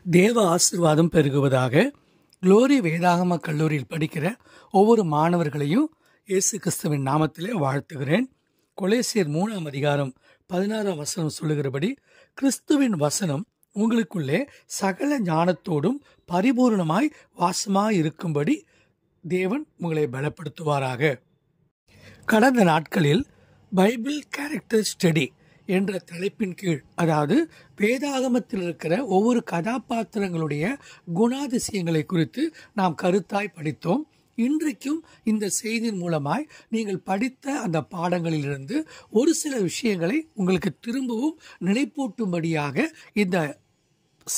தேவ ஆசீர்வாதம் பெருகுவதாக. குளோரி வேதாகம கல்லூரியில் படிக்கிற ஒவ்வொரு மாணவர்களையும் இயேசு கிறிஸ்துவின் நாமத்திலே வாழ்த்துகிறேன். கொலேசியர் 3ஆம் அதிகாரம் 16ஆம் வசனம் சொல்லுகிறபடி, கிறிஸ்துவின் வசனம் உங்களுக்குள்ளே சகல ஞானத்தோடும் பரிபூர்ணமாய் வாசமாய் இருக்கும்படி தேவன் உங்களை பலப்படுத்துவாராக. கடந்த நாட்களில் பைபிள் கேரக்டர் ஸ்டடி என்ற தலைப்பின் கீழ், அதாவது வேதாகமத்தில் இருக்கிற ஒவ்வொரு கதாபாத்திரங்களுடைய குணாதிசயங்களை குறித்து நாம் கருத்தாய் படித்தோம். இன்றைக்கும் இந்த செய்தியின் மூலமாய் நீங்கள் படித்த அந்த பாடங்களிலிருந்து ஒரு சில விஷயங்களை உங்களுக்கு திரும்பவும் நினைப்பூட்டும்படியாக இந்த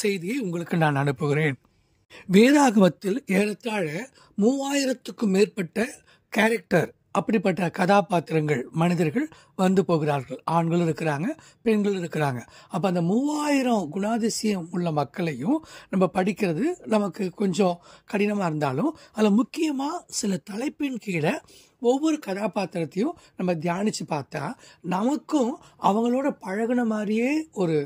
செய்தியை உங்களுக்கு நான் அனுப்புகிறேன். வேதாகமத்தில் ஏறத்தாழ 3000க்கும் மேற்பட்ட கேரக்டர், அப்படிப்பட்ட கதாபாத்திரங்கள், மனிதர்கள் வந்து போகிறார்கள். ஆண்களும் இருக்கிறாங்க, பெண்களும் இருக்கிறாங்க. அப்போ அந்த 3000 குணாதிசயம் உள்ள மக்களையும் நம்ம படிக்கிறது நமக்கு கொஞ்சம் கடினமாக இருந்தாலும், அதில் முக்கியமாக சில தலைப்பின் கீழே ஒவ்வொரு கதாபாத்திரத்தையும் நம்ம தியானித்து பார்த்தா நமக்கும் அவங்களோட பழகுன மாதிரியே ஒரு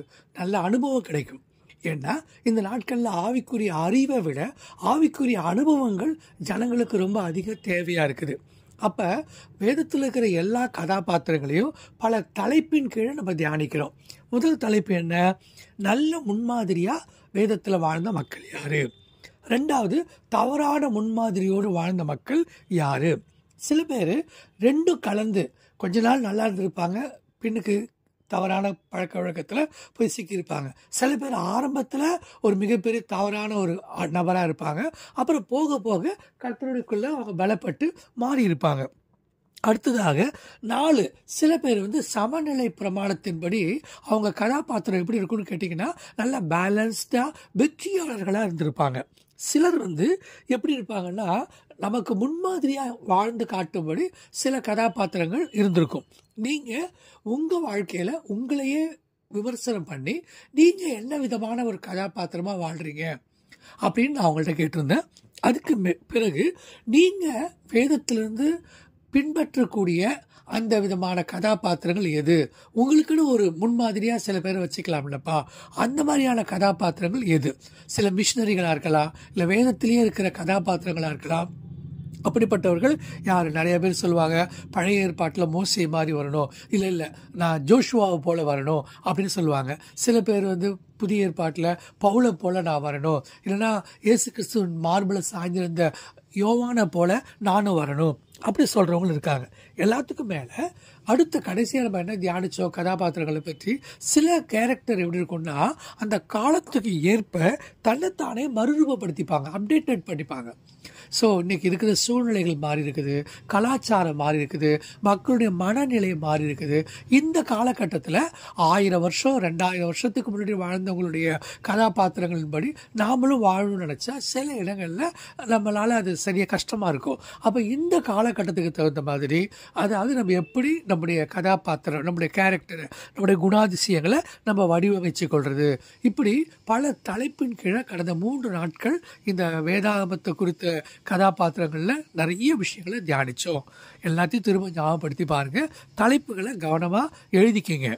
நல்ல அனுபவம் கிடைக்கும். ஏன்னா இந்த நாட்களில் ஆவிக்குரிய அறிவை விட ஆவிக்குரிய அனுபவங்கள் ஜனங்களுக்கு ரொம்ப அதிக தேவையாக இருக்குது. அப்போ வேதத்தில் இருக்கிற எல்லா கதாபாத்திரங்களையும் பல தலைப்பின் கீழே நம்ம தியானிக்கிறோம். முதல் தலைப்பு என்ன? நல்ல முன்மாதிரியாக வேதத்தில் வாழ்ந்த மக்கள் யார்? ரெண்டாவது, தவறான முன்மாதிரியோடு வாழ்ந்த மக்கள் யார்? சில பேர் ரெண்டும் கலந்து கொஞ்ச நாள் நல்லா இருந்திருப்பாங்க, பின்னுக்கு தவறான பழக்க வழக்கத்தில் போய் சிக்கியிருப்பாங்க. சில பேர் ஆரம்பத்தில் ஒரு மிகப்பெரிய தவறான ஒரு நபராக இருப்பாங்க, அப்புறம் போக போக கர்த்தருக்குள்ளே அவங்க பலப்பட்டு மாறி இருப்பாங்க. அடுத்ததாக 4, சில பேர் சமநிலை பிரமாணத்தின்படி அவங்க கதாபாத்திரம் எப்படி இருக்குன்னு கேட்டிங்கன்னா நல்லா பேலன்ஸ்டாக வெற்றியாளர்களாக இருந்திருப்பாங்க. சிலர் எப்படி இருப்பாங்கன்னா நமக்கு முன்மாதிரியாக வாழ்ந்து காட்டும்படி சில கதாபாத்திரங்கள் இருந்திருக்கும். நீங்கள் உங்கள் வாழ்க்கையில் உங்களையே விமர்சனம் பண்ணி நீங்கள் என்ன விதமான ஒரு கதாபாத்திரமாக வாழ்கிறீங்க அப்படின்னு நான் அவங்கள்ட்ட கேட்டிருந்தேன். அதுக்கு பிறகு நீங்கள் வேதத்திலிருந்து பின்பற்றக்கூடிய அந்த விதமான கதாபாத்திரங்கள் எது? உங்களுக்குன்னு ஒரு முன்மாதிரியாக சில பேரை வச்சுக்கலாம்லப்பா, அந்த மாதிரியான கதாபாத்திரங்கள் எது? சில மிஷினரிகளாக இருக்கலாம், இல்லை வேதத்திலேயே இருக்கிற கதாபாத்திரங்களாக இருக்கலாம். அப்படிப்பட்டவர்கள் யார்? நிறைய பேர் சொல்லுவாங்க, பழைய ஏற்பாட்டில் மோசே மாதிரி வரணும், இல்லை நான் ஜோஷுவாவை போல் வரணும் அப்படின்னு சொல்லுவாங்க. சில பேர் புதிய ஏற்பாட்டில் பவுலை போல் நான் வரணும், இல்லைனா இயேசு கிறிஸ்துவின் மார்பில் சாய்ந்திருந்த யோவானை போல் நானும் வரணும் அப்படி சொல்கிறவங்களும் இருக்காங்க. எல்லாத்துக்கும் மேலே அடுத்த கடைசியாக நம்ம என்ன தியானித்தோம் கதாபாத்திரங்களை பற்றி, சில கேரக்டர் எப்படி இருக்குன்னா அந்த காலத்துக்கு ஏற்ப தன்னைத்தானே மறுரூபப்படுத்திப்பாங்க, அப்டேட்டட் பண்ணிப்பாங்க. ஸோ இன்றைக்கி இருக்கிற சூழ்நிலைகள் மாறி இருக்குது, கலாச்சாரம் மாறி இருக்குது, மக்களுடைய மனநிலை மாறி இருக்குது. இந்த காலகட்டத்தில் 1000 வருஷம் 2000 வருஷத்துக்கு முன்னாடி வாழ்ந்தவங்களுடைய கதாபாத்திரங்களின்படி நாமளும் வாழணும்னு நினச்சா சில இடங்களில் நம்மளால் அது சரியாக கஷ்டமாக இருக்கும். அப்போ இந்த காலகட்டத்துக்கு தகுந்த மாதிரி, அதாவது நம்ம எப்படி நம்முடைய கதாபாத்திரம், நம்முடைய கேரக்டரை, நம்முடைய குணாதிசயங்களை நம்ம வடிவமைச்சு கொள்வது, இப்படி பல தலைப்பின் கீழே கடந்த 3 நாட்கள் இந்த வேதாகமத்தை குறித்த கதாபாத்திரங்களில் நிறைய விஷயங்களை தியானித்தோம். எல்லாத்தையும் திரும்ப ஞாபகப்படுத்தி பாருங்கள், தலைப்புகளை கவனமாக எழுதிக்கிங்க.